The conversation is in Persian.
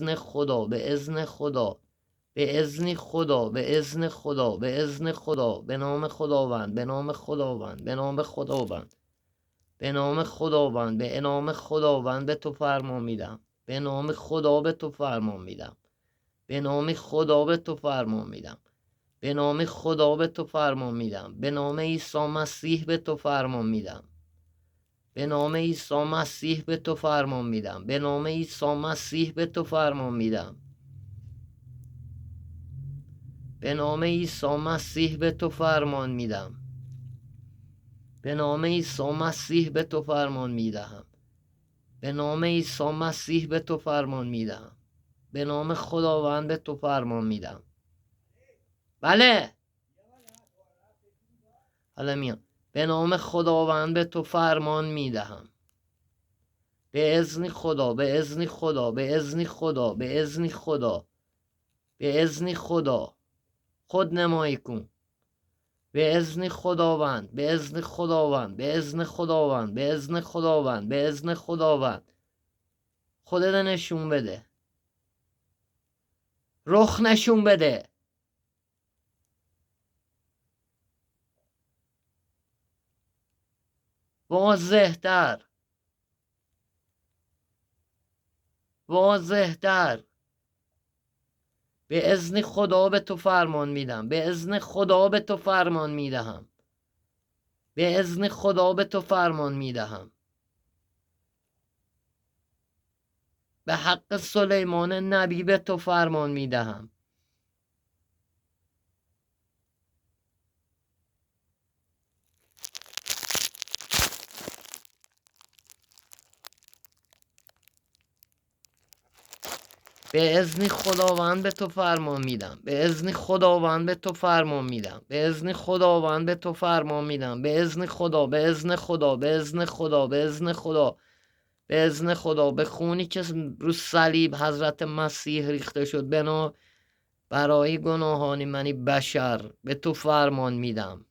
اذن خدا، به اذن خدا، به اذن خدا، به اذن خدا، به اذن خدا، به نام خداوند، به نام خداوند، به نام خداوند، به نام خداوند، به نام خداوند به تو فرمان میدم، به نام خدا به تو فرمان میدم، به نام خدا به تو فرمان میدم، به نام خدا به تو فرمان میدم، به نام عیسی مسیح به تو فرمان میدم، به نام عیسی مسیح به تو فرمان میدم، به نام عیسی مسیح به تو فرمان میدم، به نام عیسی مسیح به تو فرمان میدم، به نام عیسی مسیح به تو فرمان میدهم، به نام عیسی مسیح به تو فرمان میدم، به نام خداوند به تو فرمان میدم. بله حالا میام. به نام خداوند به تو فرمان میدهم، به اذن خدا، به اذن خدا، به اذن خدا، به اذن خدا، به اذن خدا خود نمایی کن، به اذن خداوند، به اذن خداوند، به اذن خداوند، به اذن خداوند، به اذن خداوند خودت نشون بده، رخ نشون بده. واضح‌تر، واضح‌تر. به اذن خدا به تو فرمان میدم، به اذن خدا به تو فرمان میدهم، به اذن خدا به تو فرمان میدهم، به حق سلیمان نبی به تو فرمان میدهم. به اذن خداوند به تو فرمان میدم، به اذن خداوند به تو فرمان میدم، به اذن خداوند به تو فرمان میدم، به اذن خدا، به اذن خدا، به اذن خدا، به اذن خدا، به اذن خدا، به خونی که رو صلیب حضرت مسیح ریخته شد برای گناهان منی بشر به تو فرمان میدم.